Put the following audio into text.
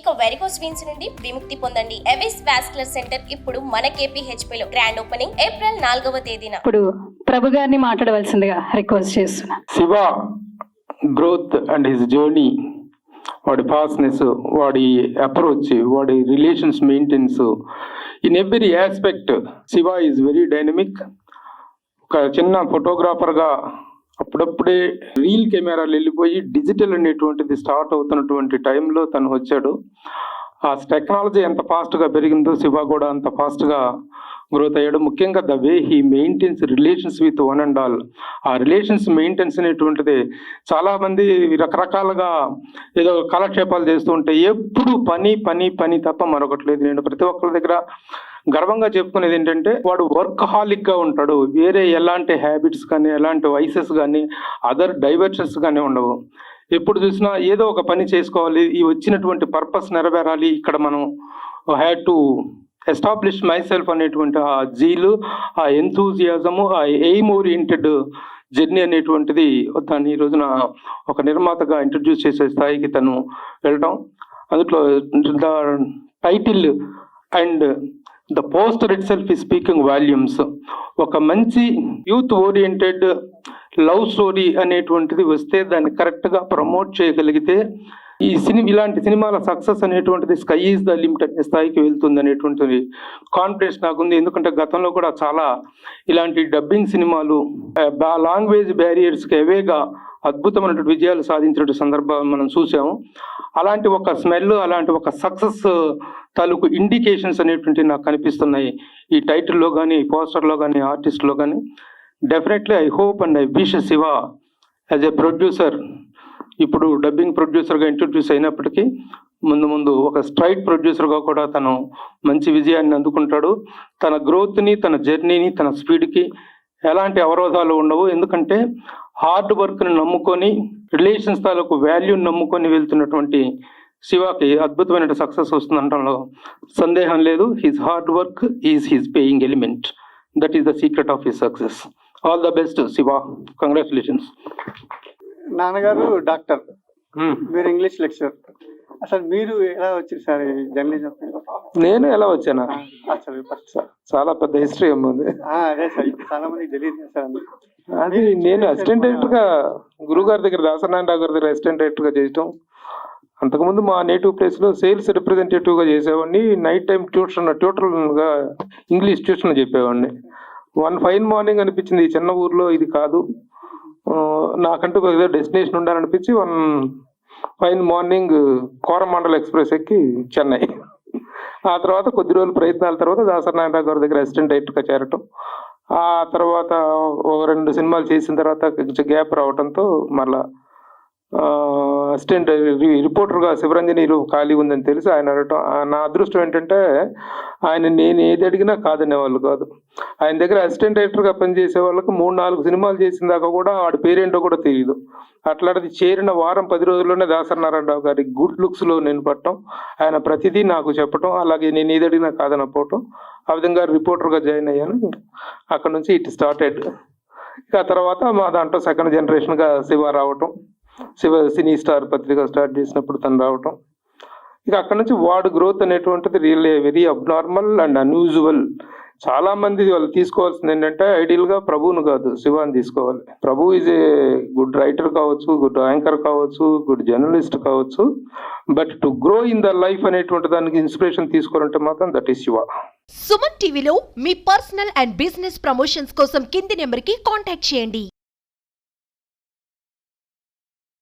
ఇక varicose veins నుండి విముక్తి పొందండి. ఎవిస్ వాస్కులర్ సెంటర్ ఇప్పుడు మన KPHP లో గ్రాండ్ ఓపెనింగ్ ఏప్రిల్ 4వ తేదీన. ఇప్పుడు ప్రభు గారిని మాట్లాడవలసిందిగా రిక్వెస్ట్ చేస్తున్నా. Shiva growth and his journey, వాడి ఫాస్ట్నెస్, వాడి అప్రోచ్, వాడి relations maintenance, in every aspect Shiva is very dynamic. ఒక చిన్న ఫోటోగ్రాఫర్గా అప్పుడప్పుడే రీల్ కెమెరాలు వెళ్ళిపోయి డిజిటల్ అనేటువంటిది స్టార్ట్ అవుతున్నటువంటి టైంలో తను వచ్చాడు. ఆ టెక్నాలజీ ఎంత ఫాస్ట్గా పెరిగిందో శివ కూడా అంత ఫాస్ట్గా గ్రోత్ అయ్యాడు. ముఖ్యంగా the way he maintains relations with one and all. ఆ రిలేషన్స్ మెయింటెన్స్ అనేటువంటిది చాలామంది రకరకాలుగా ఏదో కాలక్షేపాలు చేస్తూ ఉంటే ఎప్పుడు పని పని పని తప్ప మరొకటి లేదు. నేను ప్రతి ఒక్కరి దగ్గర గర్వంగా చెప్పుకునేది ఏంటంటే వాడు వర్కహాలిక్గా ఉంటాడు. వేరే ఎలాంటి హ్యాబిట్స్ కానీ ఎలాంటి వైసెస్ కానీ అదర్ డైవర్షన్స్ కానీ ఉండవు. ఎప్పుడు చూసినా ఏదో ఒక పని చేసుకోవాలి, ఈ వచ్చినటువంటి పర్పస్ నెరవేరాలి, ఇక్కడ మనం had to establish my self అనేటువంటి ఆ జీలు, ఆ ఎంతూజియాజము, ఆ ఎయిమ్ ఓరియంటెడ్ జర్నీ అనేటువంటిది దాన్ని ఈ రోజున ఒక నిర్మాతగా ఇంట్రడ్యూస్ చేసే స్థాయికి తను వెళ్ళటం. అందులో the title and the poster it self ఈ స్పీకింగ్ వాల్యూమ్స్. ఒక మంచి యూత్ ఓరియంటెడ్ లవ్ స్టోరీ అనేటువంటిది వస్తే దాన్ని కరెక్ట్గా ప్రమోట్ చేయగలిగితే ఈ ఇలాంటి సినిమాల సక్సెస్ అనేటువంటిది స్కై ఈజ్ ద లిమిట్ అనే స్థాయికి వెళ్తుంది అనేటువంటిది కాన్ఫిడెన్స్ నాకుంది. ఎందుకంటే గతంలో కూడా చాలా ఇలాంటి డబ్బింగ్ సినిమాలు లాంగ్వేజ్ బ్యారియర్స్కి అవేగా అద్భుతమైనటువంటి విజయాలు సాధించిన సందర్భాలు మనం చూసాము. అలాంటి ఒక స్మెల్, అలాంటి ఒక సక్సెస్ తాలూకు ఇండికేషన్స్ అనేటువంటి నాకు కనిపిస్తున్నాయి ఈ టైటిల్లో కానీ, పోస్టర్లో కానీ, ఆర్టిస్ట్లో కానీ. Definitely I hope and I wish Shiva as a producer, ఇప్పుడు డబ్బింగ్ ప్రొడ్యూసర్గా ఇంట్రడ్యూస్ అయినప్పటికీ ముందు ముందు ఒక స్ట్రైట్ ప్రొడ్యూసర్గా కూడా తను మంచి విజయాన్ని అందుకుంటాడు. తన గ్రోత్ని, తన జర్నీని, తన స్పీడ్కి ఎలాంటి అవరోధాలు ఉండవు. ఎందుకంటే హార్డ్ వర్క్ని నమ్ముకొని, రిలేషన్స్ తాలూకు వాల్యూని నమ్ముకొని వెళ్తున్నటువంటి శివకి అద్భుతమైన సక్సెస్ వస్తుందనడంలో సందేహం లేదు. His hard work is his paying element. That is the secret of his success. All the best Shiva, congratulations. నాన్నగారు డాక్టర్, మీరు ఇంగ్లీష్ లెక్చరర్. అసలు మీరు ఎలా వచ్చారు సార్ జర్నలిజం? నేను ఎలా వచ్చానా? అసలు చాలా పెద్ద హిస్టరీ ఉంది. అదే సార్, చాలా మందికి తెలియదు సార్. అది నేను అసిస్టెంట్ డైరెక్టర్గా గురుగారి దగ్గర, దాసనారాయణరావు గారి దగ్గర అసిస్టెంట్ డైరెక్టర్గా చేయటం. అంతకుముందు మా నేటివ్ ప్లేస్లో సేల్స్ రిప్రజెంటేటివ్గా చేసేవాడిని. నైట్ టైం ట్యూటర్గా ఇంగ్లీష్ ట్యూషన్ చెప్పేవాడిని. వన్ ఫైన్ మార్నింగ్ అనిపించింది ఈ చిన్న ఊర్లో ఇది కాదు, నాకంటూ ఏదో డెస్టినేషన్ ఉండాలనిపించి one fine morning Coromandel express ఎక్కి చెన్నై. ఆ తర్వాత కొద్ది రోజులు ప్రయత్నాల తర్వాత దాసనారాయణరావు గారి దగ్గర అసిస్టెంట్ డైరెక్టర్గా చేరటం. ఆ తర్వాత ఒక 2 సినిమాలు చేసిన తర్వాత గ్యాప్ రావడంతో మళ్ళా అసిస్టెంట్ రిపోర్టర్గా శివరంజనీలో ఖాళీ ఉందని తెలిసి ఆయన అడగటం. నా అదృష్టం ఏంటంటే ఆయన నేను ఏది అడిగినా కాదనేవాళ్ళు కాదు. ఆయన దగ్గర అసిస్టెంట్ డైరెక్టర్గా పనిచేసే వాళ్ళకి 3-4 సినిమాలు చేసిన దాకా కూడా వాడి పేరేంటో కూడా తెలియదు. అట్లాంటిది చేరిన వారం 10 రోజుల్లోనే దాసనారాయణరావు గారి గుడ్ లుక్స్లో నేను పట్టడం, ఆయన ప్రతిదీ నాకు చెప్పటం, అలాగే నేను ఏది అడిగినా కాదనపోవటం, ఆ విధంగా రిపోర్టర్గా జాయిన్ అయ్యాను. అక్కడ నుంచి ఇట్ స్టార్టెడ్. ఇక తర్వాత మా దాంట్లో సెకండ్ జనరేషన్గా శివ రావటం, శివ సినీ స్టార్ పత్రిక స్టార్ట్ చేసినప్పుడు తను రావటం. ఇక అక్కడ నుంచి వాడు గ్రోత్ అనేటువంటిది really very abnormal and unusual. చాలా మంది వాళ్ళు తీసుకోవాల్సింది ఏంటంటే ఐడియల్గా ప్రభువును కాదు, శివాని తీసుకోవాలి. ప్రభు ఈజ్ ఏ గుడ్ రైటర్ కావచ్చు, గుడ్ యాంకర్ కావచ్చు, గుడ్ జర్నలిస్ట్ కావచ్చు, but to grow in the life అనేటువంటి దానికి ఇన్స్పిరేషన్ తీసుకోవాలంటే మాత్రం దట్ ఈస్ శివ. సుమన్ టీవీలో మీ పర్సనల్ అండ్ బిజినెస్ ప్రమోషన్స్ కోసం కింది నెంబర్కి కాంటాక్ట్ చేయండి.